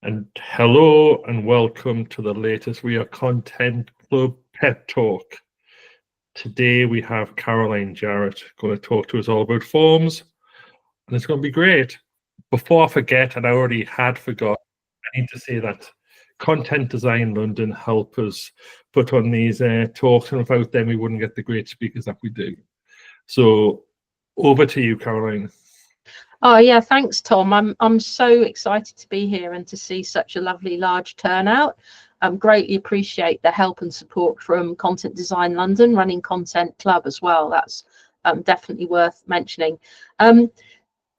And hello and welcome to the latest We Are Content Club Pep Talk. Today we have Caroline Jarrett going to talk to us all about forms, and it's going to be great. Before I forget, and I already had forgot, I need to say that Content Design London help us put on these talks, and without them we wouldn't get the great speakers that we do. So over to you, Caroline. Oh yeah, thanks, Tom. I'm so excited to be here and to see such a lovely large turnout. Greatly appreciate the help and support from Content Design London, running Content Club as well. That's definitely worth mentioning.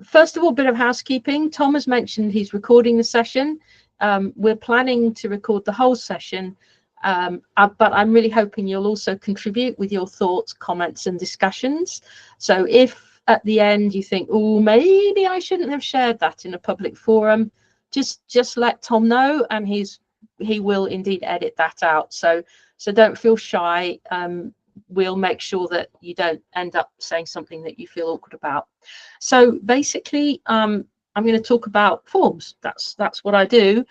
First of all, a bit of housekeeping. Tom has mentioned he's recording the session. We're planning to record the whole session, but I'm really hoping you'll also contribute with your thoughts, comments and discussions. So if at the end you think, oh, maybe I shouldn't have shared that in a public forum, just let Tom know, and he will indeed edit that out. So don't feel shy. We'll make sure that you don't end up saying something that you feel awkward about. So basically, I'm going to talk about forms. That's what I do.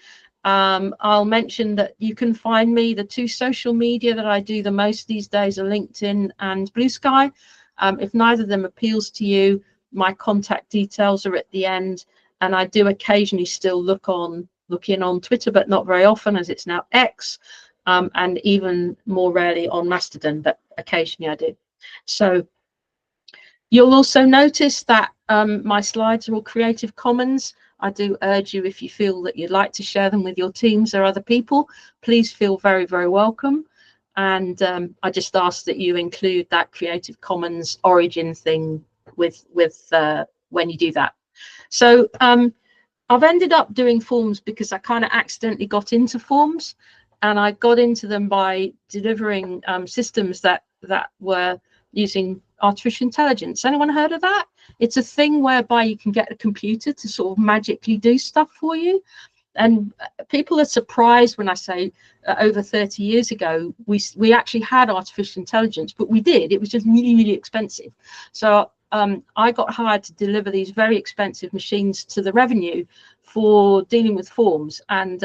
I'll mention that you can find me. The two social media that I do the most these days are LinkedIn and Blue Sky. If neither of them appeals to you, my contact details are at the end, and I do occasionally still look in on Twitter, but not very often, as it's now X, and even more rarely on Mastodon, but occasionally I do. So you'll also notice that my slides are all Creative Commons. I do urge you, if you feel that you'd like to share them with your teams or other people, please feel very, very welcome. And I just ask that you include that Creative Commons origin thing with when you do that. So I've ended up doing forms because I kind of accidentally got into forms, and I got into them by delivering systems that were using artificial intelligence. Anyone heard of that? It's a thing whereby you can get a computer to sort of magically do stuff for you. And people are surprised when I say over 30 years ago, we actually had artificial intelligence, but we did. It was just really, really expensive. So I got hired to deliver these very expensive machines to the revenue for dealing with forms. And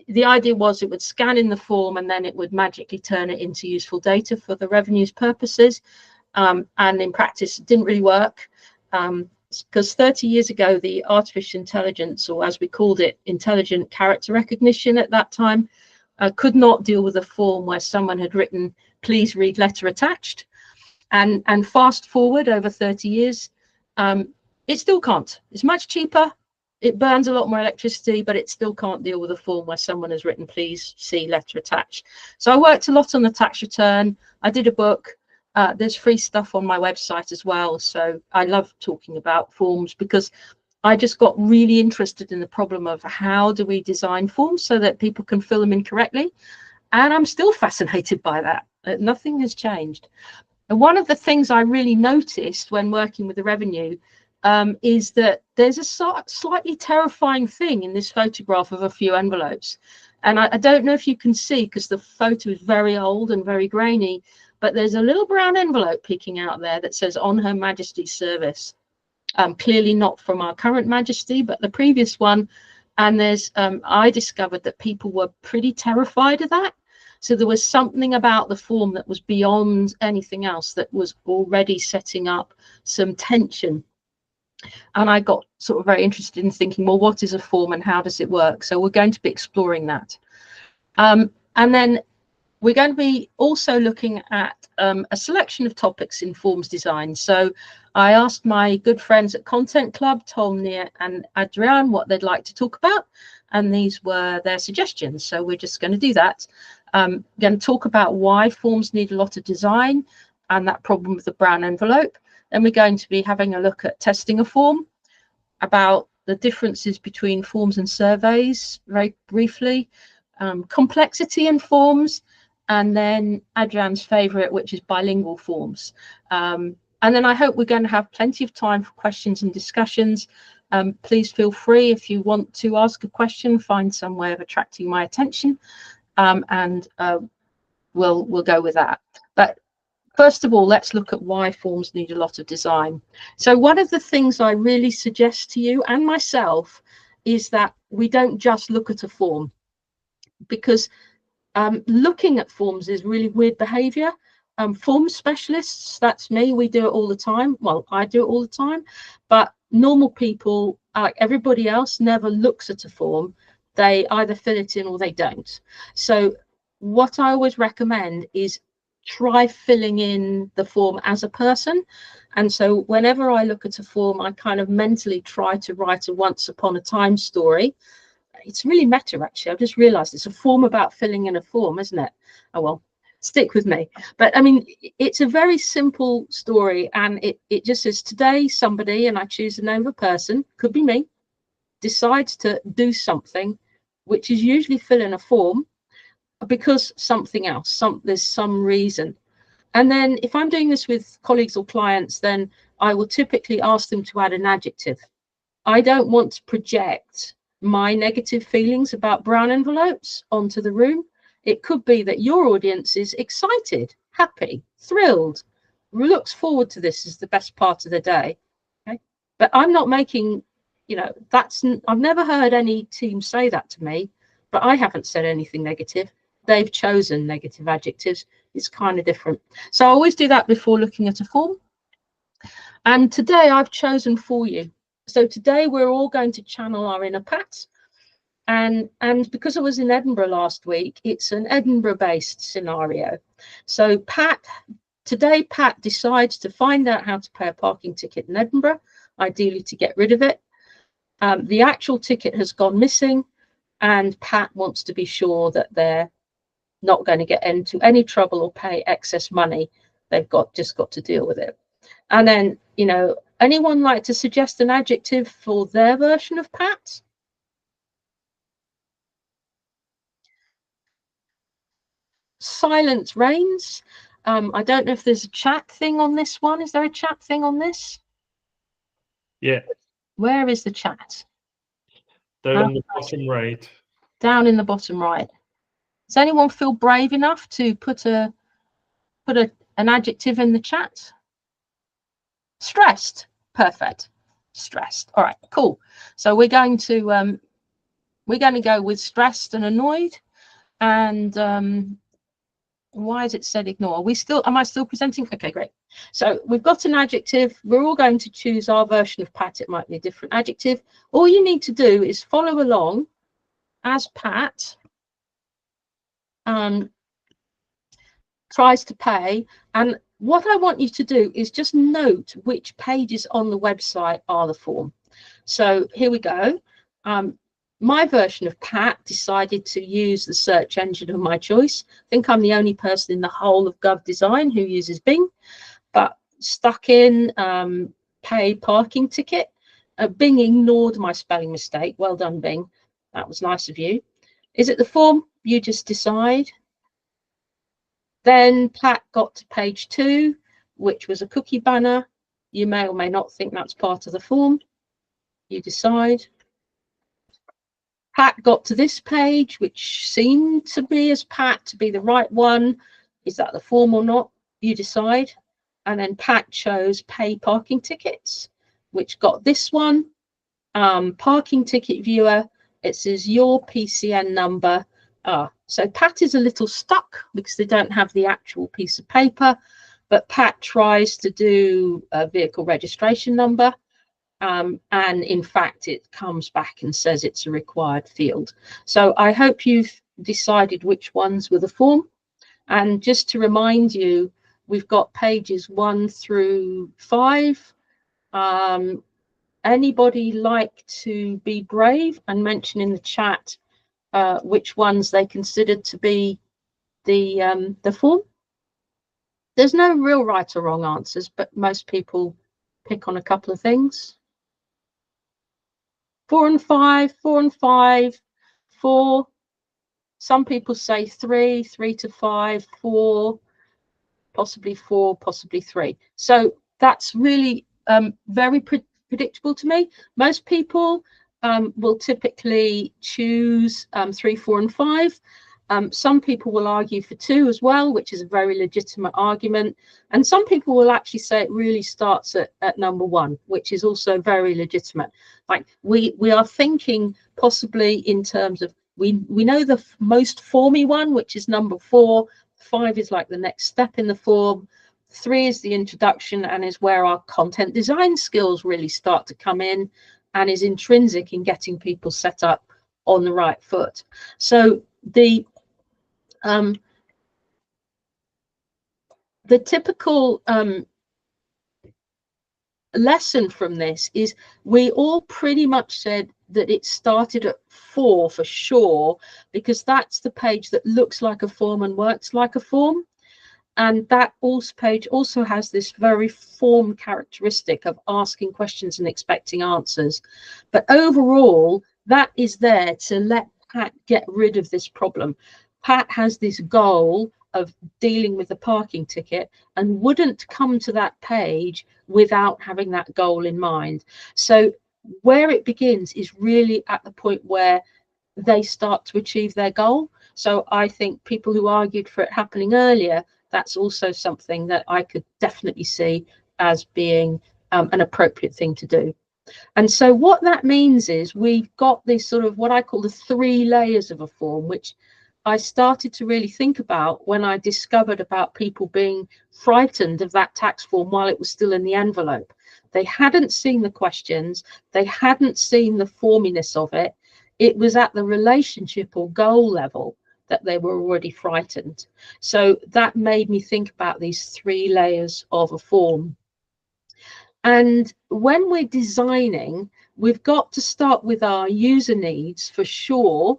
the idea was it would scan in the form and then it would magically turn it into useful data for the revenue's purposes. And in practice, it didn't really work. Because 30 years ago, the artificial intelligence, or as we called it, intelligent character recognition at that time, could not deal with a form where someone had written, please read letter attached. And fast forward over 30 years, it still can't. It's much cheaper. It burns a lot more electricity, but it still can't deal with a form where someone has written, please see letter attached. So I worked a lot on the tax return. I did a book. There's free stuff on my website as well. So I love talking about forms because I just got really interested in the problem of how do we design forms so that people can fill them in correctly. And I'm still fascinated by that. Nothing has changed. And one of the things I really noticed when working with the revenue is that there's a slightly terrifying thing in this photograph of a few envelopes. And I don't know if you can see because the photo is very old and very grainy, but there's a little brown envelope peeking out there that says on Her Majesty's service. Clearly not from our current Majesty, but the previous one. And there's I discovered that people were pretty terrified of that. So there was something about the form that was beyond anything else that was already setting up some tension. And I got sort of very interested in thinking, well, what is a form and how does it work? So we're going to be exploring that. And then we're going to be also looking at a selection of topics in forms design. So I asked my good friends at Content Club, Tom, Nia and Adrian, what they'd like to talk about. And these were their suggestions. So we're just going to do that. Going to talk about why forms need a lot of design and that problem with the brown envelope. Then we're going to be having a look at testing a form, about the differences between forms and surveys, very briefly, complexity in forms, and then Adrian's favorite, which is bilingual forms. And then I hope we're going to have plenty of time for questions and discussions. Please feel free, if you want to ask a question, find some way of attracting my attention, and we'll go with that. But first of all, let's look at why forms need a lot of design. So one of the things I really suggest to you and myself is that we don't just look at a form, because looking at forms is really weird behavior. Form specialists, that's me, we do it all the time. Well, I do it all the time, but normal people, like everybody else, never looks at a form. They either fill it in or they don't. So what I always recommend is try filling in the form as a person. And so whenever I look at a form, I kind of mentally try to write a once upon a time story. It's really meta, actually. I've just realized it's a form about filling in a form, isn't it? Oh, well, stick with me. But I mean, it's a very simple story, and it just says today somebody, and I choose the name of a person, could be me, decides to do something, which is usually fill in a form because something else, there's some reason. And then if I'm doing this with colleagues or clients, then I will typically ask them to add an adjective. I don't want to project my negative feelings about brown envelopes onto the room. It could be that your audience is excited, happy, thrilled, looks forward to this as the best part of the day. Okay? But I'm not making, I've never heard any team say that to me, but I haven't said anything negative. They've chosen negative adjectives. It's kind of different. So I always do that before looking at a form. And today I've chosen for you. So today we're all going to channel our inner Pat. And because I was in Edinburgh last week, it's an Edinburgh-based scenario. So today Pat decides to find out how to pay a parking ticket in Edinburgh, ideally to get rid of it. The actual ticket has gone missing, and Pat wants to be sure that they're not going to get into any trouble or pay excess money. They've just got to deal with it. And then, anyone like to suggest an adjective for their version of Pat? Silence reigns. I don't know if there's a chat thing on this one. Is there a chat thing on this? Yeah. Where is the chat? Down in the bottom right. Down in the bottom right. Does anyone feel brave enough to put an adjective in the chat? Stressed. Perfect. Stressed. All right, cool. So we're going to go with stressed and annoyed. And why is it said ignore? Am I still presenting? Okay, great. So we've got an adjective. We're all going to choose our version of Pat. It might be a different adjective. All you need to do is follow along as Pat tries to pay. And what I want you to do is just note which pages on the website are the form. So here we go. My version of Pat decided to use the search engine of my choice. I think I'm the only person in the whole of Gov Design who uses Bing, but stuck in pay parking ticket. Bing ignored my spelling mistake. Well done, Bing. That was nice of you. Is it the form? You just decide. Then Pat got to page 2, which was a cookie banner. You may or may not think that's part of the form. You decide. Pat got to this page, which seemed to be as Pat to be the right one. Is that the form or not? You decide. And then Pat chose pay parking tickets, which got this one. Parking ticket viewer. It says your PCN number. So Pat is a little stuck because they don't have the actual piece of paper, but Pat tries to do a vehicle registration number. And in fact, it comes back and says it's a required field. So I hope you've decided which ones were the form. And just to remind you, we've got pages 1 through 5. Anybody like to be brave and mention in the chat which ones they considered to be the form? There's no real right or wrong answers, but most people pick on a couple of things. 4 and 5, 4 and 5, 4. Some people say 3, 3 to 5, 4, possibly 4, possibly 3. So that's really very predictable to me. Most people will typically choose 3, 4, and 5. Some people will argue for 2 as well, which is a very legitimate argument. And some people will actually say it really starts at number 1, which is also very legitimate. Like we are thinking possibly in terms of, we know the most formy one, which is number 4. 5 is like the next step in the form. 3 is the introduction and is where our content design skills really start to come in and is intrinsic in getting people set up on the right foot. So the typical lesson from this is we all pretty much said that it started at 4 for sure, because that's the page that looks like a form and works like a form. And that page also has this very form characteristic of asking questions and expecting answers. But overall, that is there to let Pat get rid of this problem. Pat has this goal of dealing with the parking ticket and wouldn't come to that page without having that goal in mind. So where it begins is really at the point where they start to achieve their goal. So I think people who argued for it happening earlier, that's also something that I could definitely see as being an appropriate thing to do. And so what that means is we've got this sort of what I call the 3 layers of a form, which I started to really think about when I discovered about people being frightened of that tax form while it was still in the envelope. They hadn't seen the questions, they hadn't seen the forminess of it. It was at the relationship or goal level that they were already frightened. So that made me think about these 3 layers of a form. And when we're designing, we've got to start with our user needs for sure.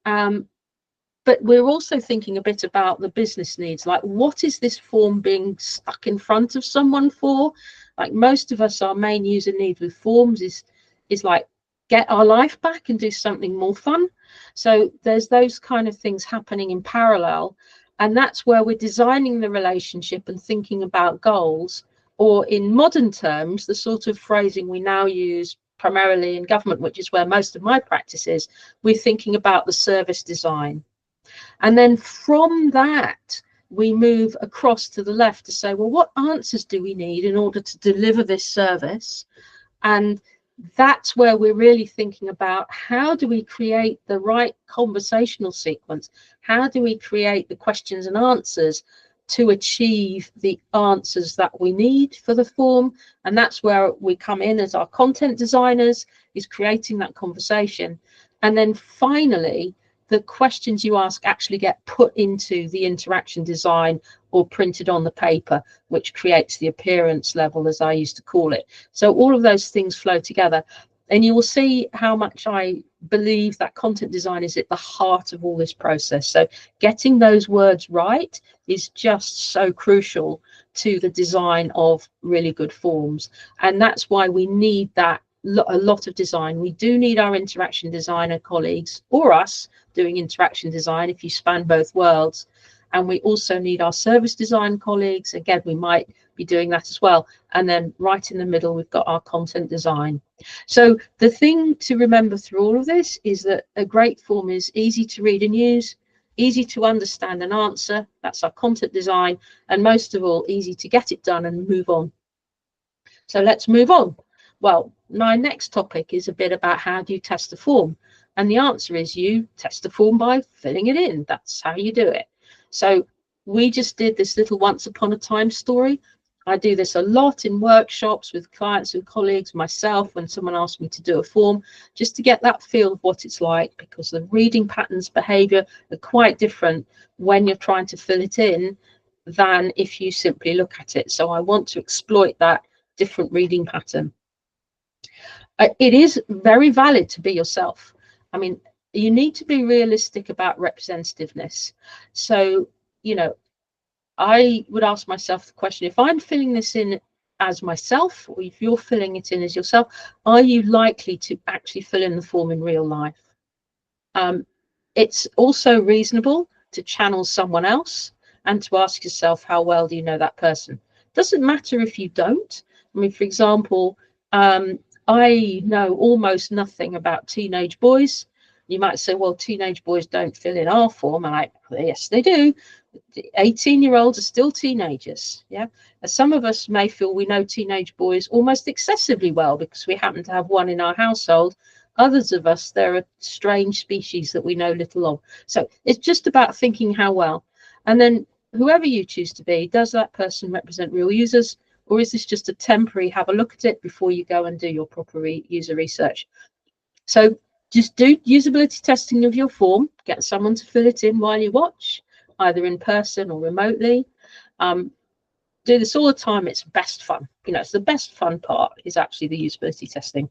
But we're also thinking a bit about the business needs, like what is this form being stuck in front of someone for? Like most of us, our main user need with forms is like get our life back and do something more fun. So there's those kind of things happening in parallel. And that's where we're designing the relationship and thinking about goals, or in modern terms, the sort of phrasing we now use primarily in government, which is where most of my practice is, we're thinking about the service design. And then from that, we move across to the left to say, well, what answers do we need in order to deliver this service? And that's where we're really thinking about how do we create the right conversational sequence? How do we create the questions and answers to achieve the answers that we need for the form? And that's where we come in as our content designers, is creating that conversation. And then finally, the questions you ask actually get put into the interaction design or printed on the paper, which creates the appearance level, as I used to call it. So all of those things flow together. And you will see how much I believe that content design is at the heart of all this process. So getting those words right is just so crucial to the design of really good forms. And that's why we need that a lot of design. We do need our interaction designer colleagues, or us doing interaction design if you span both worlds. And we also need our service design colleagues. Again, we might be doing that as well. And then right in the middle, we've got our content design. So the thing to remember through all of this is that a great form is easy to read and use, easy to understand and answer. That's our content design. And most of all, easy to get it done and move on. So let's move on. Well, my next topic is a bit about how do you test a form? And the answer is you test the form by filling it in. That's how you do it. So we just did this little once upon a time story. I do this a lot in workshops with clients and colleagues, myself, when someone asks me to do a form, just to get that feel of what it's like, because the reading patterns, behavior are quite different when you're trying to fill it in than if you simply look at it. So I want to exploit that different reading pattern. It is very valid to be yourself. I mean, you need to be realistic about representativeness. So, you know, I would ask myself the question, if I'm filling this in as myself, or if you're filling it in as yourself, are you likely to actually fill in the form in real life? It's also reasonable to channel someone else and to ask yourself, how well do you know that person? Doesn't matter if you don't. I mean, for example, I know almost nothing about teenage boys. You might say, well, teenage boys don't fill in our form. I'm like, well, yes, they do. 18-year-olds are still teenagers. Yeah. And some of us may feel we know teenage boys almost excessively well because we happen to have one in our household. Others of us, they're a strange species that we know little of. So it's just about thinking how well. And then whoever you choose to be, does that person represent real users, or is this just a temporary have a look at it before you go and do your proper user research? So just do usability testing of your form, get someone to fill it in while you watch, either in person or remotely. Do this all the time. It's best fun. It's the best fun part is actually the usability testing.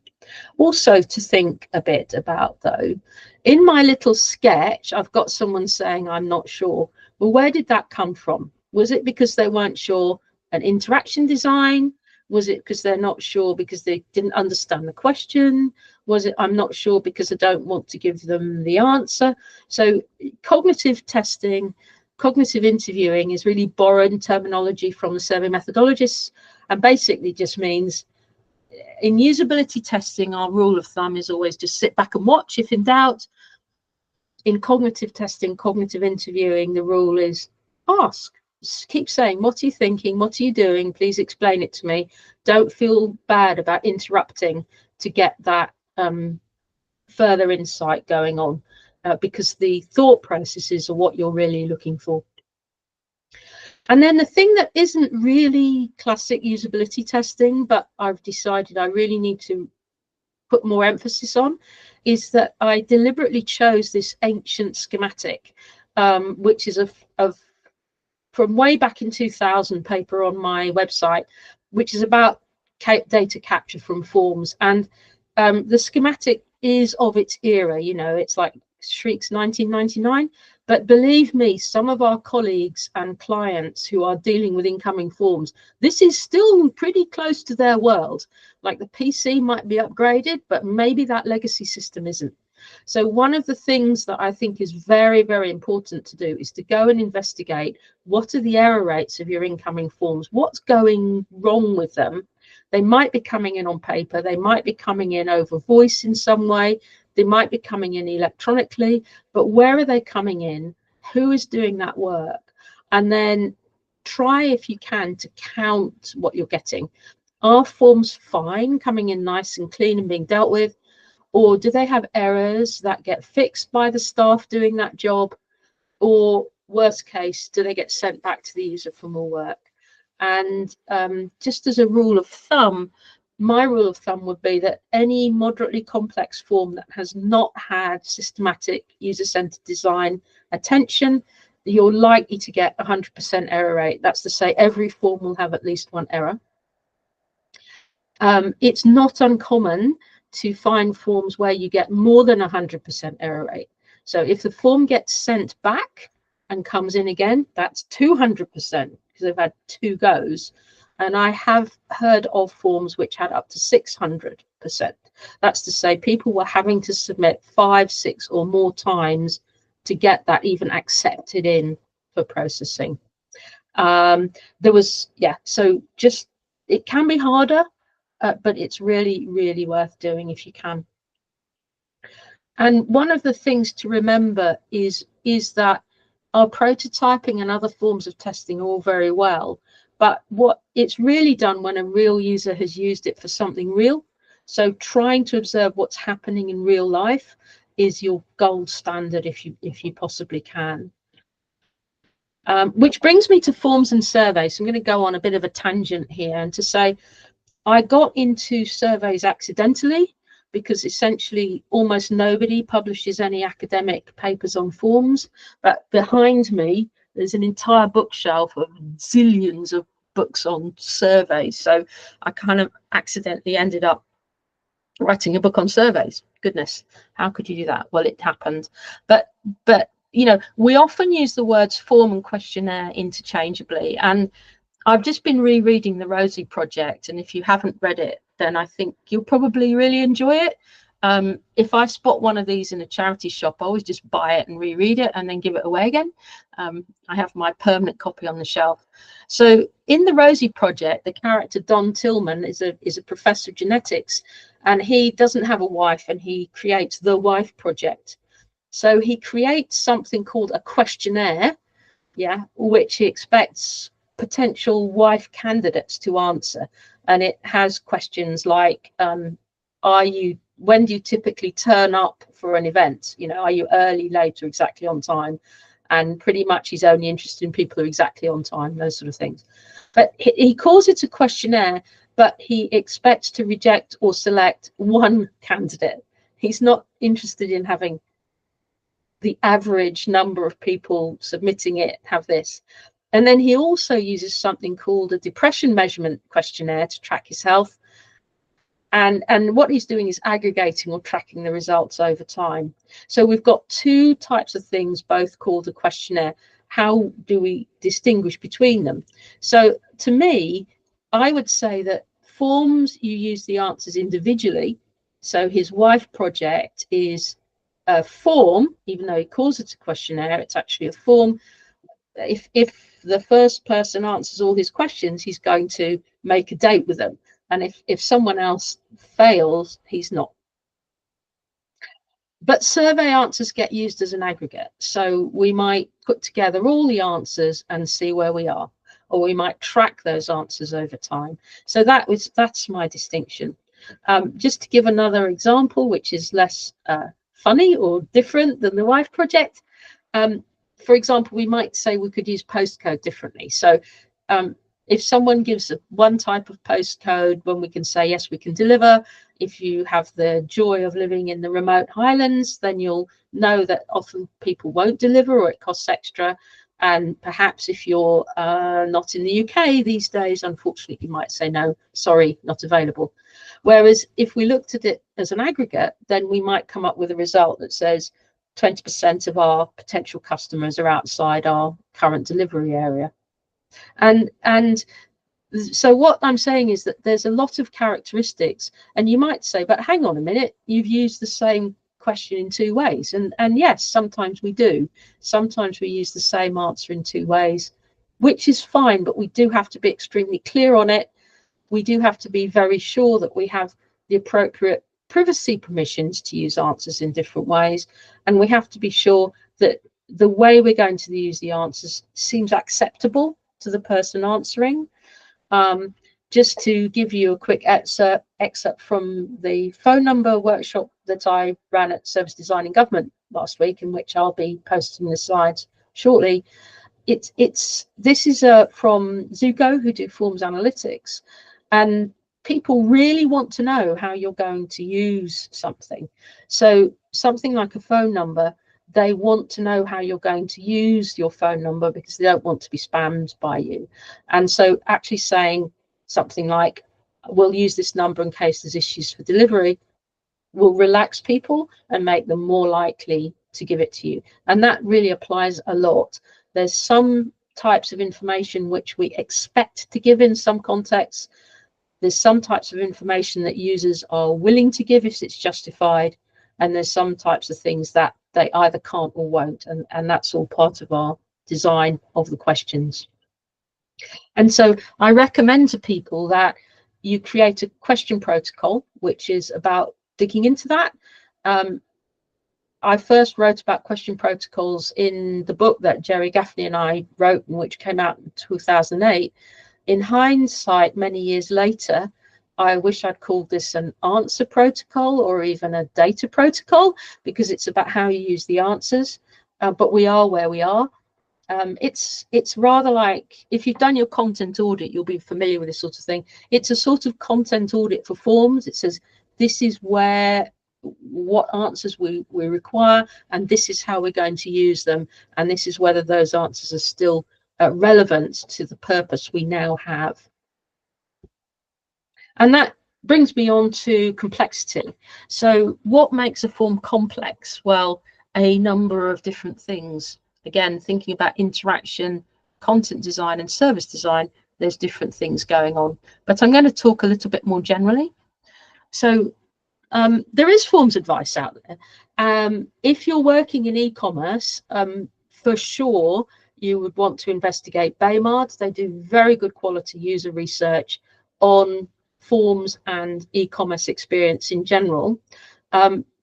Also, to think a bit about, though, in my little sketch, I've got someone saying, I'm not sure. Well, where did that come from? Was it because they weren't sure an interaction design? Was it because they're not sure because they didn't understand the question? Was it, I'm not sure because I don't want to give them the answer? So cognitive testing, cognitive interviewing is really borrowed terminology from the survey methodologists, and basically just means in usability testing, our rule of thumb is always just sit back and watch if in doubt. In cognitive testing, cognitive interviewing, the rule is ask. Just keep saying, what are you thinking? What are you doing? Please explain it to me. Don't feel bad about interrupting to get that further insight going on, because the thought processes are what you're really looking for. And then the thing that isn't really classic usability testing, but I've decided I really need to put more emphasis on, is that I deliberately chose this ancient schematic, which is from way back in 2000 paper on my website, which is about data capture from forms. And the schematic is of its era, it's like Shriek's 1999. But believe me, some of our colleagues and clients who are dealing with incoming forms, this is still pretty close to their world. Like the PC might be upgraded, but maybe that legacy system isn't. So one of the things that I think is very, very important to do is to go and investigate what are the error rates of your incoming forms, what's going wrong with them. They might be coming in on paper, they might be coming in over voice in some way, they might be coming in electronically, but where are they coming in? Who is doing that work? And then try, if you can, to count what you're getting. Are forms fine, coming in nice and clean and being dealt with? Or do they have errors that get fixed by the staff doing that job? Or worst case, do they get sent back to the user for more work? And just as a rule of thumb, my rule of thumb would be that any moderately complex form that has not had systematic user-centered design attention, you're likely to get 100% error rate. That's to say every form will have at least one error. It's not uncommon to find forms where you get more than 100% error rate. So if the form gets sent back and comes in again, that's 200% because they've had 2 goes. And I have heard of forms which had up to 600%. That's to say people were having to submit 5, 6 or more times to get that even accepted in for processing. There was, so just, it can be harder, but it's really, really worth doing if you can. And one of the things to remember is that our prototyping and other forms of testing are all very well, but what it's really done when a real user has used it for something real. So trying to observe what's happening in real life is your gold standard if you possibly can. Which brings me to forms and surveys. So I'm going to go on a bit of a tangent here and to say I got into surveys accidentally because essentially almost nobody publishes any academic papers on forms. But behind me, there's an entire bookshelf of zillions of books on surveys. So I kind of accidentally ended up writing a book on surveys. Goodness, how could you do that? Well, it happened. But we often use the words form and questionnaire interchangeably. And I've just been rereading the Rosie Project, and if you haven't read it, then I think you'll probably really enjoy it. If I spot one of these in a charity shop, I always just buy it and reread it and then give it away again. I have my permanent copy on the shelf. So in the Rosie Project, the character Don Tillman is a professor of genetics, and he doesn't have a wife, and he creates the Wife Project. So he creates something called a questionnaire, which he expects potential wife candidates to answer. And it has questions like, when do you typically turn up for an event? You know, are you early, late, or exactly on time? And pretty much he's only interested in people who are exactly on time, those sort of things. But he calls it a questionnaire, but he expects to reject or select one candidate. He's not interested in having the average number of people submitting it have this. And then he also uses something called a depression measurement questionnaire to track his health. And what he's doing is aggregating or tracking the results over time. So we've got two types of things, both called a questionnaire. How do we distinguish between them? So to me, I would say that forms, you use the answers individually. So his wife project is a form, even though he calls it a questionnaire, it's actually a form. If the first person answers all his questions, he's going to make a date with them. And if someone else fails, he's not. But survey answers get used as an aggregate. So we might put together all the answers and see where we are, or we might track those answers over time. So that's my distinction. Just to give another example, which is less funny or different than the wife project. For example, we might say we could use postcode differently. So if someone gives one type of postcode, when we can say, yes, we can deliver. If you have the joy of living in the remote highlands, then you'll know that often people won't deliver or it costs extra. And perhaps if you're not in the UK these days, unfortunately, you might say, no, sorry, not available. Whereas if we looked at it as an aggregate, then we might come up with a result that says 20% of our potential customers are outside our current delivery area. And so what I'm saying is that there's a lot of characteristics, and you might say, but hang on a minute, you've used the same question in two ways. And yes, sometimes we do. Sometimes we use the same answer in two ways, which is fine, but we do have to be extremely clear on it. We do have to be very sure that we have the appropriate privacy permissions to use answers in different ways. And we have to be sure that the way we're going to use the answers seems acceptable to the person answering. Just to give you a quick excerpt from the phone number workshop that I ran at Service Design in Government last week, in which I'll be posting the slides shortly. This is from Zugo, who do forms analytics, and people really want to know how you're going to use something. So something like a phone number, they want to know how you're going to use your phone number because they don't want to be spammed by you. And so actually saying something like, we'll use this number in case there's issues for delivery, will relax people and make them more likely to give it to you. And that really applies a lot. There's some types of information which we expect to give in some contexts. There's some types of information that users are willing to give if it's justified. And there's some types of things that they either can't or won't. And that's all part of our design of the questions. And so I recommend to people that you create a question protocol, which is about digging into that. I first wrote about question protocols in the book that Jerry Gaffney and I wrote, which came out in 2008. In hindsight, many years later, I wish I'd called this an answer protocol or even a data protocol, because it's about how you use the answers. But we are where we are. It's rather like, if you've done your content audit, you'll be familiar with this sort of thing. It's a sort of content audit for forms. It says, this is what answers we require, and this is how we're going to use them, and this is whether those answers are still relevant to the purpose we now have. And that brings me on to complexity. So what makes a form complex? Well, a number of different things. Again, thinking about interaction, content design and service design, there's different things going on. But I'm going to talk a little bit more generally. So there is forms advice out there. If you're working in e-commerce, for sure, you would want to investigate Baymard. They do very good quality user research on forms and e-commerce experience in general.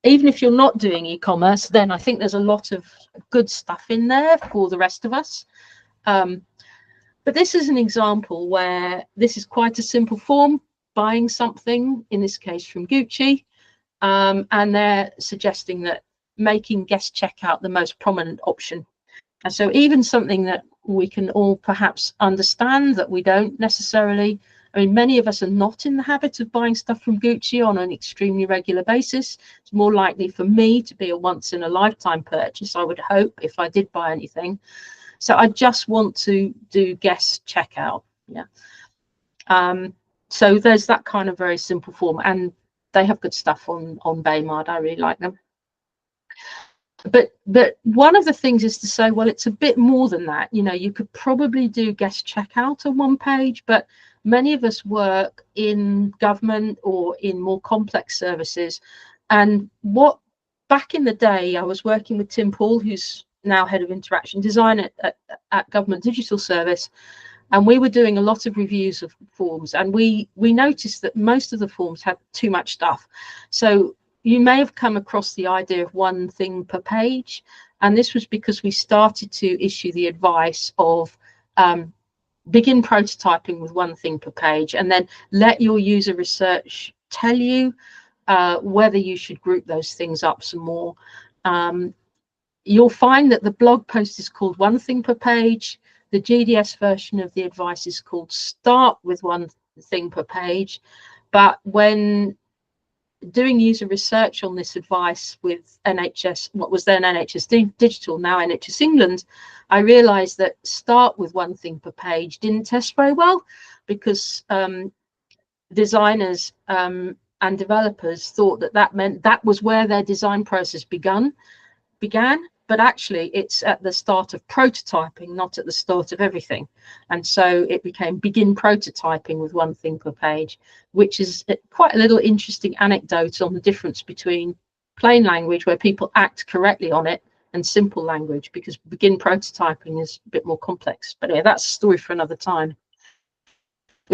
even if you're not doing e-commerce, then I think there's a lot of good stuff in there for the rest of us. But this is an example where this is quite a simple form, buying something, in this case from Gucci, and they're suggesting that making guest checkout the most prominent option. And so even something that we can all perhaps understand that we don't necessarily, I mean, many of us are not in the habit of buying stuff from Gucci on an extremely regular basis. It's more likely for me to be a once in a lifetime purchase, I would hope, if I did buy anything. So I just want to do guest checkout. Yeah. So there's that kind of very simple form, and they have good stuff on Baymard. I really like them. But one of the things is to say, well, it's a bit more than that. You know, you could probably do guest checkout on one page, but many of us work in government or in more complex services. And what, back in the day, I was working with Tim Paul, who's now head of interaction design at Government Digital Service, and we were doing a lot of reviews of forms, and we noticed that most of the forms had too much stuff. So you may have come across the idea of one thing per page, and this was because we started to issue the advice of begin prototyping with one thing per page, and then let your user research tell you whether you should group those things up some more. You'll find that the blog post is called one thing per page. The GDS version of the advice is called start with one thing per page. But when doing user research on this advice with NHS, what was then NHS Digital, now NHS England, I realized that start with one thing per page didn't test very well, because designers and developers thought that that meant that was where their design process began, but actually it's at the start of prototyping, not at the start of everything. And so it became begin prototyping with one thing per page, which is quite a little interesting anecdote on the difference between plain language, where people act correctly on it, and simple language, because begin prototyping is a bit more complex. But anyway, that's a story for another time.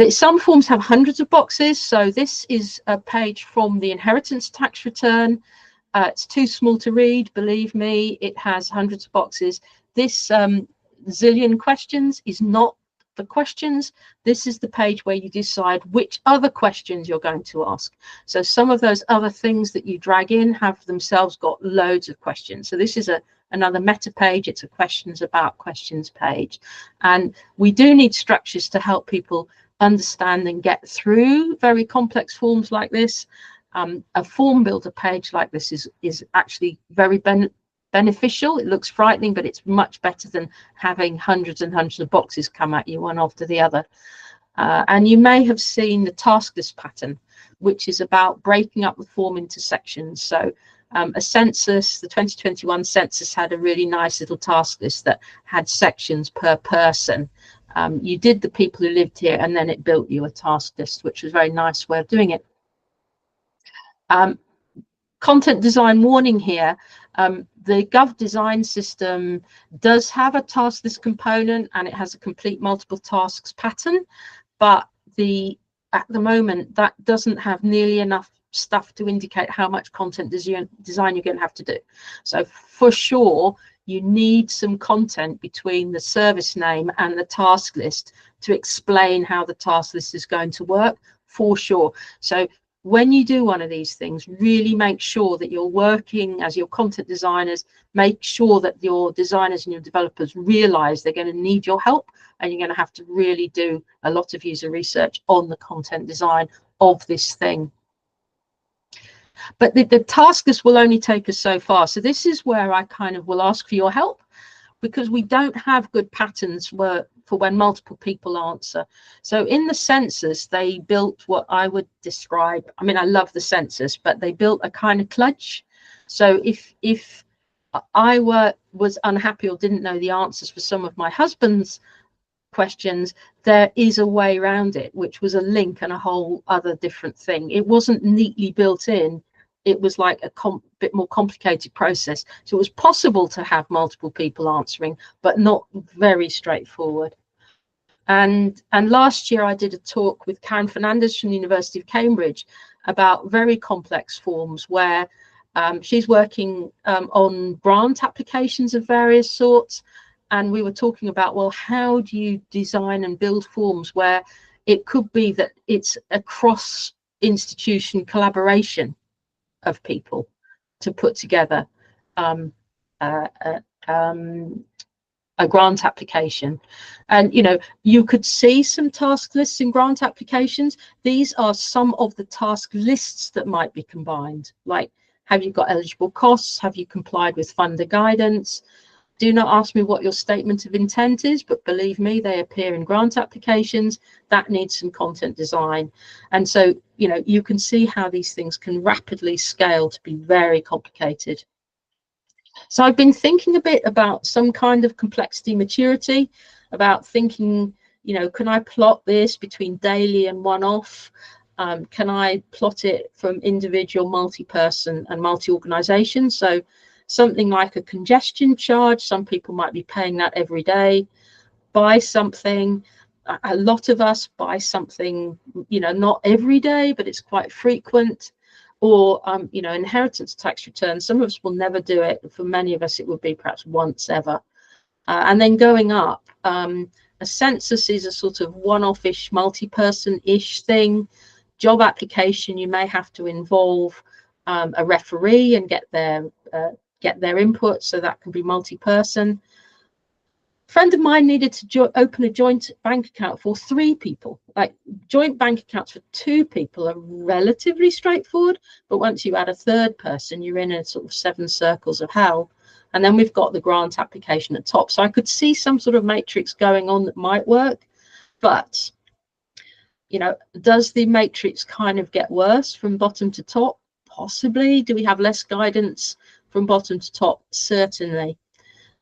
Some forms have hundreds of boxes. So this is a page from the inheritance tax return. It's too small to read, believe me. It has hundreds of boxes. This zillion questions is not the questions. This is the page where you decide which other questions you're going to ask. So some of those other things that you drag in have themselves got loads of questions. So this is another meta page. It's a questions about questions page. And we do need structures to help people understand and get through very complex forms like this. A form builder page like this is actually very beneficial. It looks frightening, but it's much better than having hundreds and hundreds of boxes come at you one after the other. And you may have seen the task list pattern, which is about breaking up the form into sections. So a census, the 2021 census, had a really nice little task list that had sections per person. You did the people who lived here, and then it built you a task list, which was a very nice way of doing it. Content design warning here. The Gov design system does have a task list component, and it has a complete multiple tasks pattern, but at the moment that doesn't have nearly enough stuff to indicate how much content design you're going to have to do. So for sure you need some content between the service name and the task list to explain how the task list is going to work, for sure. So when you do one of these things, really make sure that you're working as your content designers. Make sure that your designers and your developers realize they're going to need your help, and you're going to have to really do a lot of user research on the content design of this thing. But the task list will only take us so far. So this is where I kind of will ask for your help, because we don't have good patterns for when multiple people answer. So in the census, they built what I would describe, I mean, I love the census, but they built a kind of kludge. So if I was unhappy or didn't know the answers for some of my husband's questions, there is a way around it, which was a link and a whole other different thing. It wasn't neatly built in. It was like a bit more complicated process. So it was possible to have multiple people answering, but not very straightforward. And last year I did a talk with Karen Fernandez from the University of Cambridge about very complex forms where She's working on grant applications of various sorts, and we were talking about, well, how do you design and build forms where it could be that it's a cross institution collaboration of people to put together a grant application. And you could see some task lists in grant applications. These are some of the task lists that might be combined, like, have you got eligible costs? Have you complied with funder guidance? Do not ask me what your statement of intent is, but believe me, they appear in grant applications. That needs some content design. And so, you can see how these things can rapidly scale to be very complicated. So I've been thinking a bit about some kind of complexity maturity, about thinking, can I plot this between daily and one-off? Can I plot it from individual, multi-person and multi-organization? So something like a congestion charge, some people might be paying that every day. Buy something, a lot of us buy something, not every day, but it's quite frequent. Or, inheritance tax returns. Some of us will never do it. For many of us, it would be perhaps once ever. And then going up, a census is a sort of one-off-ish, multi-person-ish thing. Job application, you may have to involve a referee and get their input, so that can be multi-person. A friend of mine needed to open a joint bank account for 3 people. Like, joint bank accounts for 2 people are relatively straightforward, but once you add a 3rd person, you're in a sort of 7 circles of hell. And then we've got the grant application at top. So I could see some sort of matrix going on that might work, but does the matrix kind of get worse from bottom to top? Possibly. Do we have less guidance from bottom to top? Certainly.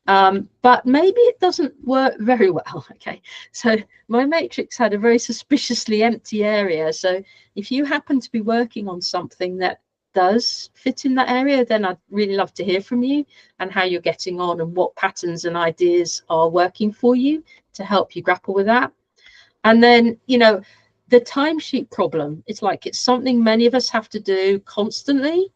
But maybe it doesn't work very well. Okay, so my matrix had a very suspiciously empty area. So if you happen to be working on something that does fit in that area, then I'd really love to hear from you and how you're getting on and what patterns and ideas are working for you to help you grapple with that. And then, the timesheet problem, it's something many of us have to do constantly.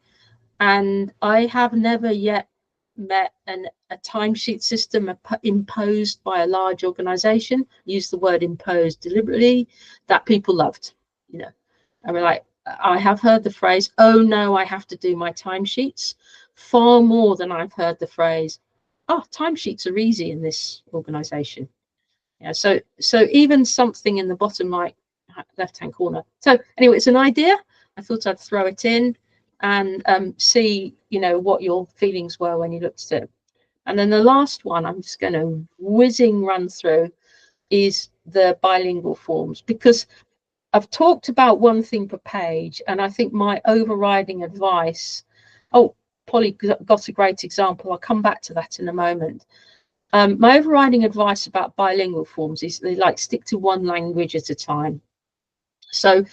And I have never yet met a timesheet system imposed by a large organization, use the word imposed deliberately, that people loved. I mean, I have heard the phrase, oh no, I have to do my timesheets, far more than I've heard the phrase, oh, timesheets are easy in this organization. So even something in the bottom right left hand corner. So anyway, it's an idea. I thought I'd throw it in and see what your feelings were when you looked at it. And then the last one I'm just going to whizzing run through is the bilingual forms, because I've talked about one thing per page, and I think my overriding advice, Polly got a great example, I'll come back to that in a moment. My overriding advice about bilingual forms is they stick to one language at a time. So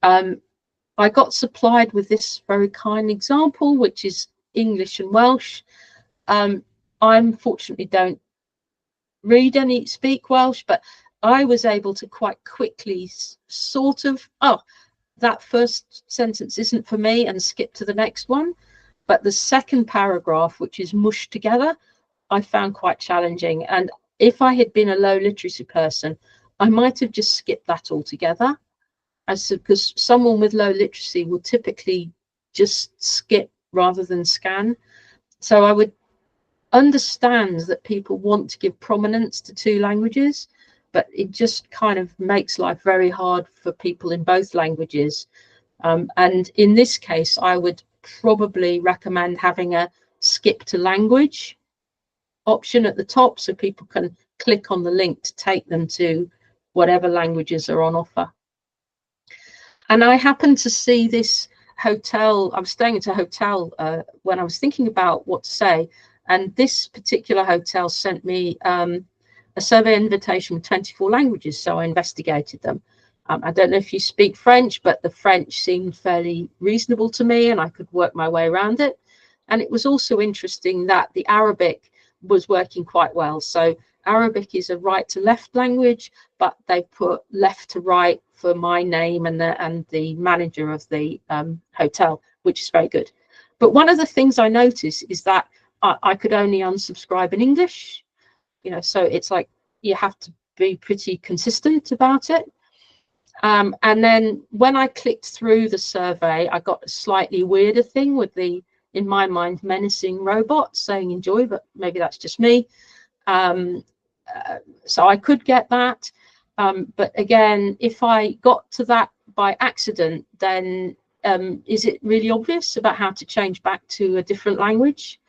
I got supplied with this very kind example, which is English and Welsh. I unfortunately don't speak Welsh, but I was able to quite quickly sort of, that first sentence isn't for me, and skip to the next one. But the second paragraph, which is mushed together, I found quite challenging. And if I had been a low literacy person, I might have just skipped that altogether. Because someone with low literacy will typically just skip rather than scan. So I would understand that people want to give prominence to 2 languages, but it just kind of makes life very hard for people in both languages. And in this case, I would probably recommend having a skip to language option at the top, so people can click on the link to take them to whatever languages are on offer. And I happened to see this hotel. I was staying at a hotel when I was thinking about what to say. And this particular hotel sent me a survey invitation with 24 languages. So I investigated them. I don't know if you speak French, but the French seemed fairly reasonable to me and I could work my way around it. And it was also interesting that the Arabic was working quite well. So Arabic is a right to left language, but they put left to right for my name and the manager of the hotel, which is very good. But one of the things I noticed is that I could only unsubscribe in English, so it's like you have to be pretty consistent about it. And then when I clicked through the survey, I got a slightly weirder thing with the, in my mind, menacing robot saying enjoy, but maybe that's just me. So I could get that. But again, if I got to that by accident, then is it really obvious about how to change back to a different language?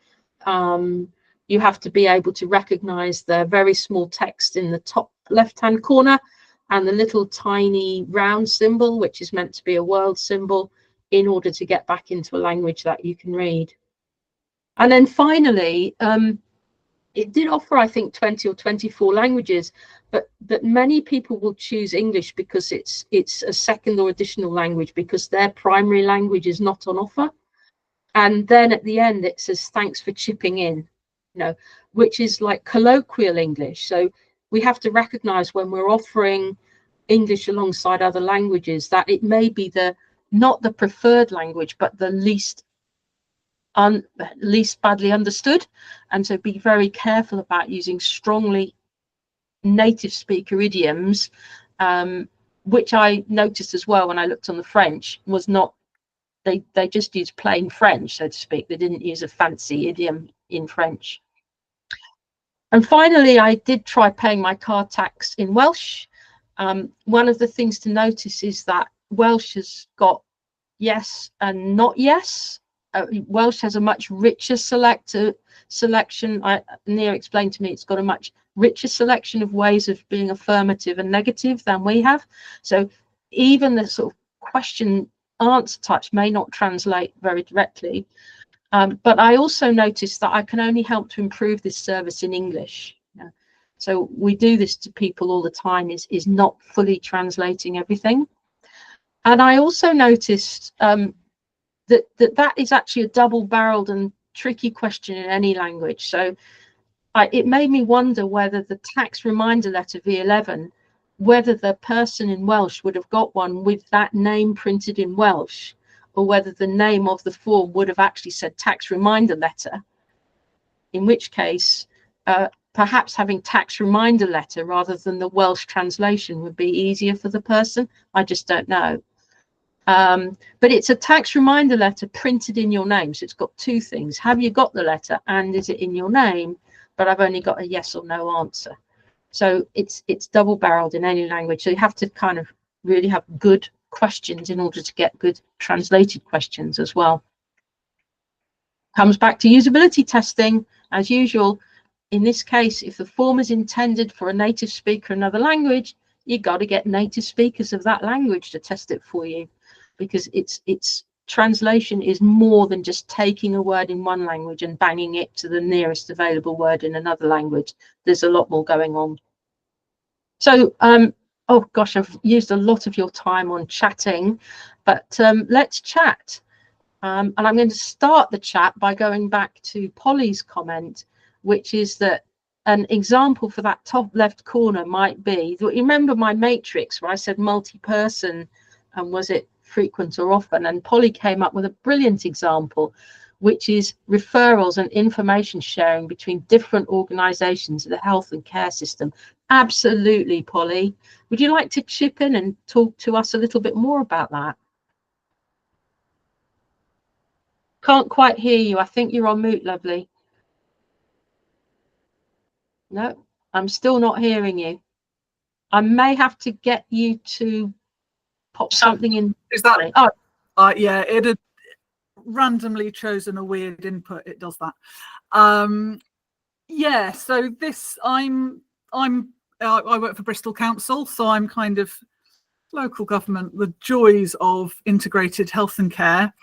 You have to be able to recognize the very small text in the top left-hand corner and the little tiny round symbol, which is meant to be a world symbol, in order to get back into a language that you can read. And then finally, it did offer, I think, 20 or 24 languages, but many people will choose English because it's a second or additional language, because their primary language is not on offer. And then at the end, it says, thanks for chipping in, which is like colloquial English. So we have to recognize when we're offering English alongside other languages that it may be not the preferred language, but the least badly understood. And so be very careful about using strongly native speaker idioms, which I noticed as well when I looked on the French, was not, they just used plain French, so to speak. They didn't use a fancy idiom in French. And finally, I did try paying my car tax in Welsh. One of the things to notice is that Welsh has got yes and not yes. Welsh has a much richer selection. Nia explained to me it's got a much richer selection of ways of being affirmative and negative than we have. So even the sort of question answer types may not translate very directly. But I also noticed that I can only help to improve this service in English. So we do this to people all the time, is not fully translating everything. And I also noticed that is actually a double-barreled and tricky question in any language. So it made me wonder whether the tax reminder letter V11, whether the person in Welsh would have got one with that name printed in Welsh, or whether the name of the form would have actually said tax reminder letter, in which case perhaps having tax reminder letter rather than the Welsh translation would be easier for the person. I just don't know. But it's a tax reminder letter printed in your name. So it's got two things. Have you got the letter and is it in your name? But I've only got a yes or no answer. So it's double-barreled in any language. So you have to kind of really have good questions in order to get good translated questions as well. Comes back to usability testing as usual. In this case, if the form is intended for a native speaker in another language, you got to get native speakers of that language to test it for you, because it's translation is more than just taking a word in one language and banging it to the nearest available word in another language. There's a lot more going on. So oh gosh, I've used a lot of your time on chatting, but let's chat. And I'm going to start the chat by going back to Polly's comment, which is that an example for that top left corner might be, you remember my matrix where I said multi-person and was it frequent or often? And Polly came up with a brilliant example, which is referrals and information sharing between different organizations in the health and care system. Absolutely, Polly. Would you like to chip in and talk to us a little bit more about that? Can't quite hear you. I think you're on mute, lovely. No, I'm still not hearing you. I may have to get you to pop something in. Is that? Oh, yeah, it had randomly chosen a weird input. It does that. Yeah. So this, I work for Bristol Council, so I'm kind of local government. The joys of integrated health and care.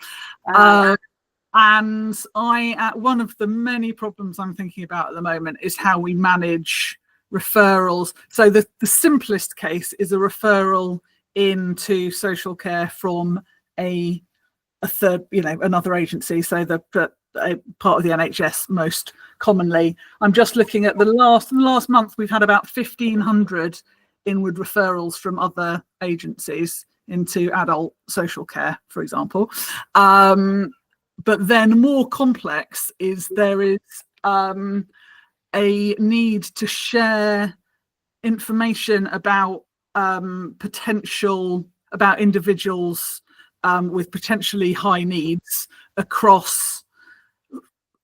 And one of the many problems I'm thinking about at the moment is how we manage referrals. So the simplest case is a referral into social care from a third, another agency. So the part of the NHS most commonly. I'm just looking at the last month. We've had about 1,500 inward referrals from other agencies into adult social care, for example. but then more complex is there is a need to share information about about individuals with potentially high needs across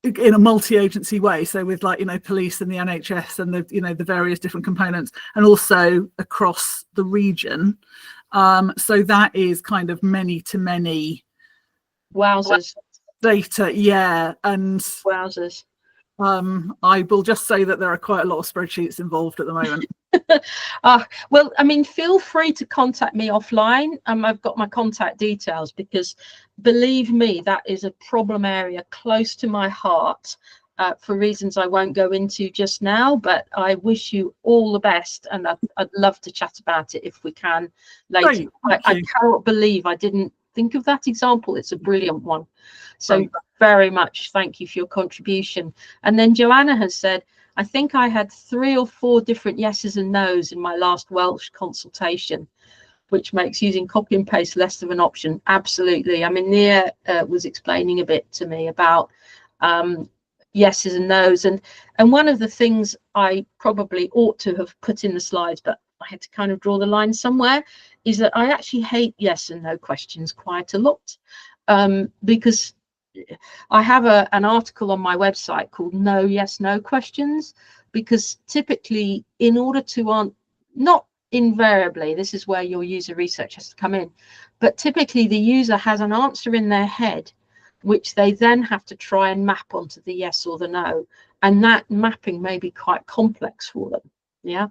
in a multi-agency way, so with like, you know, police and the NHS and the, you know, the various different components, and also across the region. So that is kind of many to many Wowzers. data, yeah. And Wowzers. I will just say that there are quite a lot of spreadsheets involved at the moment. Well, I mean, feel free to contact me offline. I've got my contact details, because believe me, that is a problem area close to my heart for reasons I won't go into just now, but I wish you all the best, and I'd love to chat about it if we can later. I cannot believe I didn't think of that example. It's a brilliant one. So very much thank you for your contribution. And then Joanna has said, I think I had 3 or 4 different yeses and nos in my last Welsh consultation, which makes using copy and paste less of an option. Absolutely. I mean, Nia was explaining a bit to me about yeses and nos. And one of the things I probably ought to have put in the slides, but I had to kind of draw the line somewhere, is that I actually hate yes and no questions quite a lot, because I have an article on my website called No Yes No Questions, because typically, in order to not invariably, this is where your user research has to come in, but typically the user has an answer in their head which they then have to try and map onto the yes or the no, and that mapping may be quite complex for them. Yeah,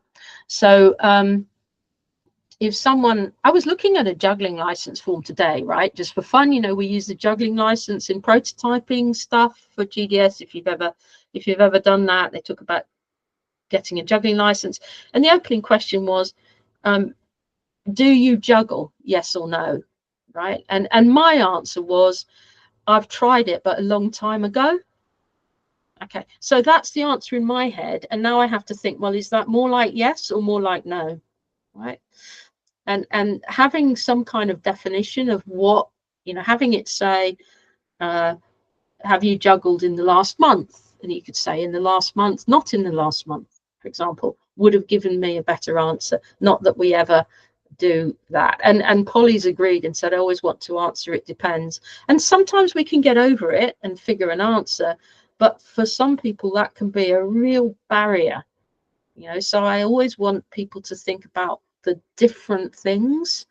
so if someone, I was looking at a juggling license form today, right, just for fun. You know, we use the juggling license in prototyping stuff for GDS. If you've ever done that, they talk about getting a juggling license, and the opening question was, do you juggle, yes or no, right? And my answer was, I've tried it, but a long time ago. Okay, so that's the answer in my head, and now I have to think, well, is that more like yes or more like no, right? And having some kind of definition of what, you know, having it say, have you juggled in the last month? And you could say in the last month, not in the last month, for example, would have given me a better answer. Not that we ever do that. And Polly's agreed and said, I always want to answer, it depends. And sometimes we can get over it and figure an answer, but for some people that can be a real barrier, you know. So I always want people to think about the different things.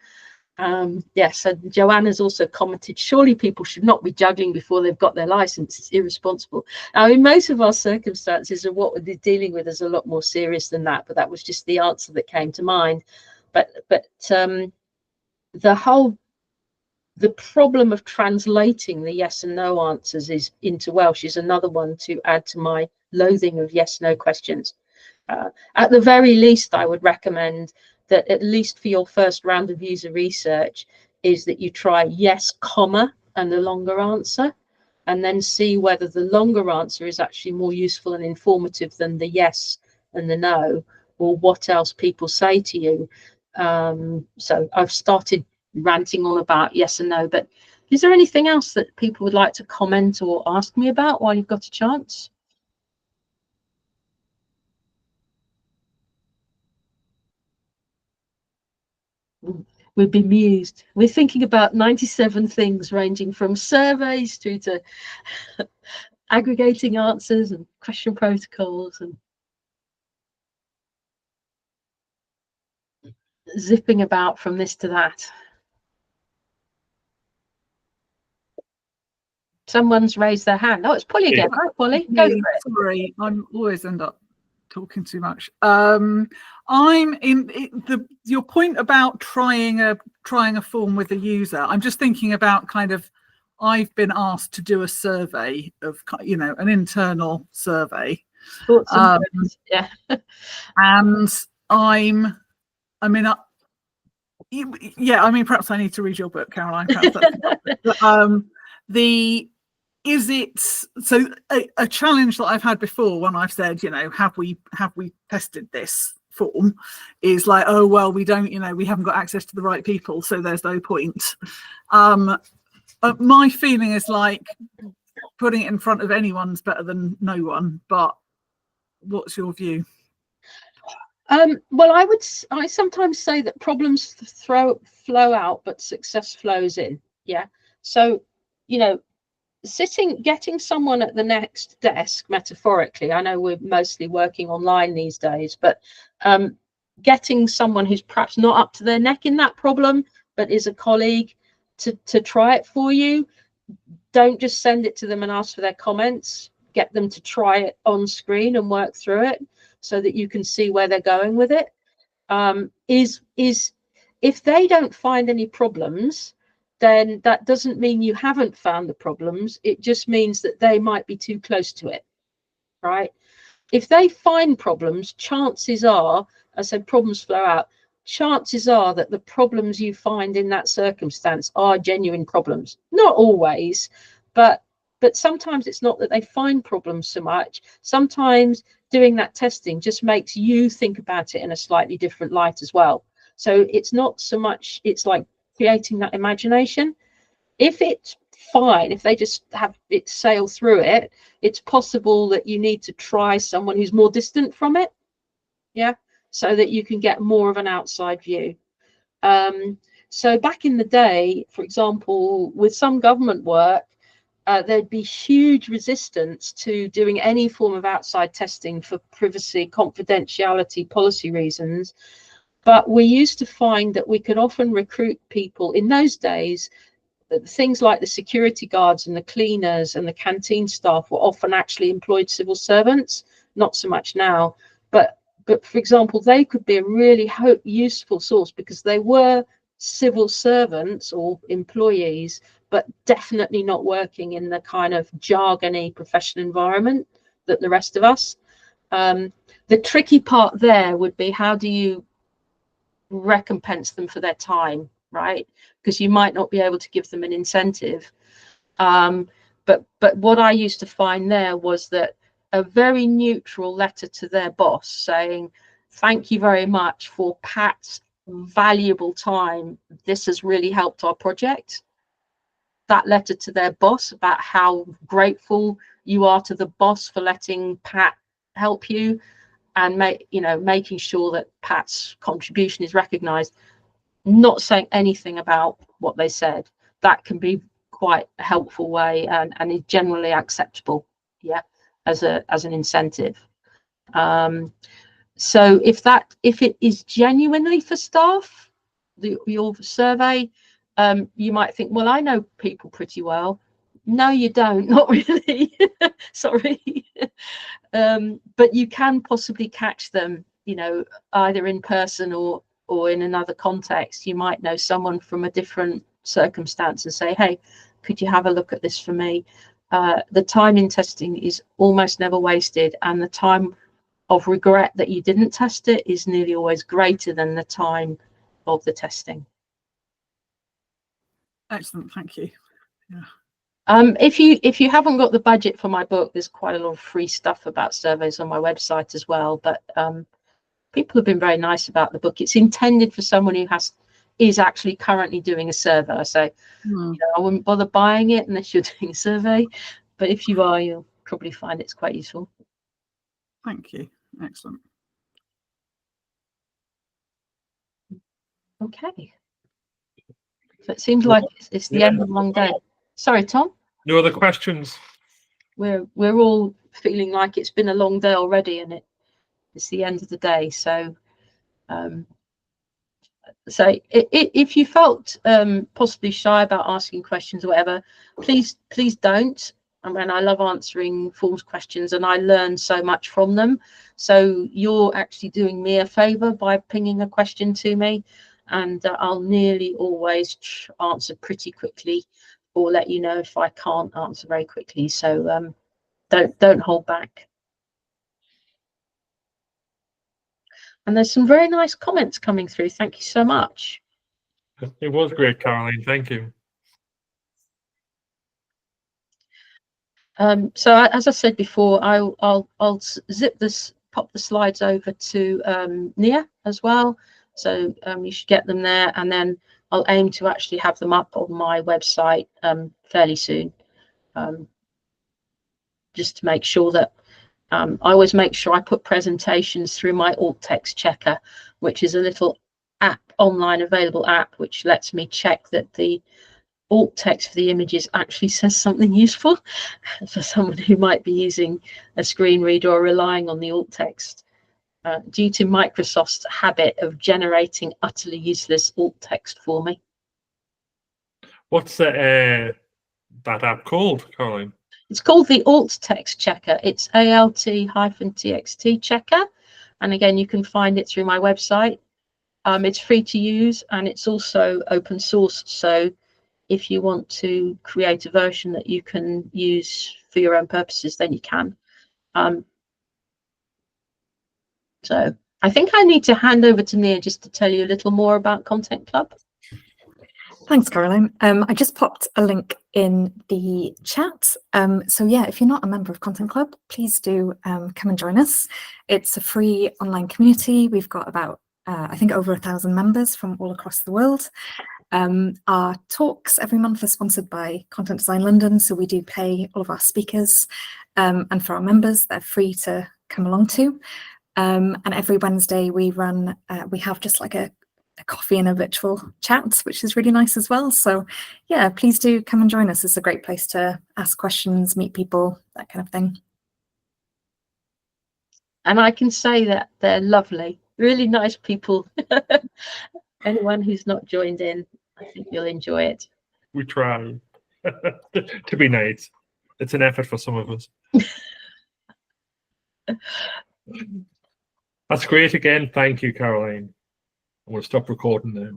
Yes, and Joanna's also commented, surely people should not be juggling before they've got their license. It's irresponsible. Now, in most of our circumstances, of what we're dealing with is a lot more serious than that, but that was just the answer that came to mind. But the problem of translating the yes and no answers into Welsh is another one to add to my loathing of yes no questions. At the very least, I would recommend that, at least for your first round of user research, is that you try yes, comma, and the longer answer, and then see whether the longer answer is actually more useful and informative than the yes and the no, or what else people say to you. So I've started ranting on about yes and no, but is there anything else that people would like to comment or ask me about while you've got a chance? We'd be bemused. We're thinking about 97 things, ranging from surveys through to aggregating answers and question protocols and zipping about from this to that. Someone's raised their hand. Oh, it's Polly again. Hi, Polly. Go for it. Sorry, I'm always end up talking too much. I'm in your point about trying a form with a user. I'm just thinking about kind of, I've been asked to do a survey of, you know, an internal survey. Yeah. And I mean, perhaps I need to read your book, Caroline. Is it so a challenge that I've had before when I've said, you know, have we tested this form, is like, oh well, we don't, you know, we haven't got access to the right people, so there's no point. My feeling is like putting it in front of anyone's better than no one, but what's your view? Well, I sometimes say that problems flow out, but success flows in. Yeah. So, you know, getting someone at the next desk, metaphorically, I know we're mostly working online these days, but getting someone who's perhaps not up to their neck in that problem, but is a colleague to try it for you. Don't just send it to them and ask for their comments. Get them to try it on screen and work through it so that you can see where they're going with it. Is if they don't find any problems, then that doesn't mean you haven't found the problems. It just means that they might be too close to it, right? If they find problems, chances are, I said problems flow out, chances are that the problems you find in that circumstance are genuine problems. Not always, but sometimes it's not that they find problems so much. Sometimes doing that testing just makes you think about it in a slightly different light as well. So it's not so much, it's like creating that imagination. If it's fine, if they just have it sail through it, it's possible that you need to try someone who's more distant from it, yeah, so that you can get more of an outside view. So back in the day, for example, with some government work, there'd be huge resistance to doing any form of outside testing for privacy, confidentiality, policy reasons. But we used to find that we could often recruit people in those days. Things like the security guards and the cleaners and the canteen staff were often actually employed civil servants, not so much now. But for example, they could be a really useful source because they were civil servants or employees, but definitely not working in the kind of jargony professional environment that the rest of us. The tricky part there would be, how do you recompense them for their time, right? Because you might not be able to give them an incentive. But what I used to find there was that a very neutral letter to their boss saying, thank you very much for Pat's valuable time. This has really helped our project. That letter to their boss about how grateful you are to the boss for letting Pat help you, and making sure that Pat's contribution is recognized, not saying anything about what they said. That can be quite a helpful way, and is generally acceptable, yeah, as an incentive. So if it is genuinely for staff, your survey, you might think, well, I know people pretty well. No, you don't, not really. Sorry. But you can possibly catch them, either in person or in another context. You might know someone from a different circumstance and say, hey, could you have a look at this for me? The time in testing is almost never wasted, and the time of regret that you didn't test it is nearly always greater than the time of the testing. Excellent, thank you. Yeah. If you haven't got the budget for my book, there's quite a lot of free stuff about surveys on my website as well. But people have been very nice about the book. It's intended for someone who is actually currently doing a survey. So I wouldn't bother buying it unless you're doing a survey. But if you are, you'll probably find it's quite useful. Thank you. Excellent. Okay. So it seems like it's the end of a long day. Sorry, Tom. No other questions? We're all feeling like it's been a long day already, and it's the end of the day. So, if you felt possibly shy about asking questions or whatever, please don't. I mean, I love answering forms questions, and I learn so much from them. So you're actually doing me a favour by pinging a question to me, and I'll nearly always answer pretty quickly, or let you know if I can't answer very quickly. So don't hold back. And there's some very nice comments coming through. Thank you so much. It was great, Caroline. Thank you. So as I said before, I'll zip this, pop the slides over to Nia as well. So you should get them there, and then I'll aim to actually have them up on my website fairly soon, just to make sure that I always make sure I put presentations through my alt text checker, which is a little app, online available app, which lets me check that the alt text for the images actually says something useful for someone who might be using a screen reader or relying on the alt text, due to Microsoft's habit of generating utterly useless alt text for me. What's that app called, Caroline? It's called the alt text checker. It's alt-txt checker, and again, you can find it through my website. It's free to use, and it's also open source, so if you want to create a version that you can use for your own purposes, then you can. So I think I need to hand over to Nia just to tell you a little more about Content Club. Thanks, Caroline. I just popped a link in the chat. So yeah, if you're not a member of Content Club, please do come and join us. It's a free online community. We've got about, I think, over 1,000 members from all across the world. Our talks every month are sponsored by Content Design London, so we do pay all of our speakers, and for our members, they're free to come along to. And every Wednesday we run, we have just like a coffee and a virtual chat, which is really nice as well. So yeah, please do come and join us. It's a great place to ask questions, meet people, that kind of thing. And I can say that they're lovely, really nice people. Anyone who's not joined in, I think you'll enjoy it. We try to be nice. It's an effort for some of us. That's great again. Thank you, Caroline. I'm going to stop recording now.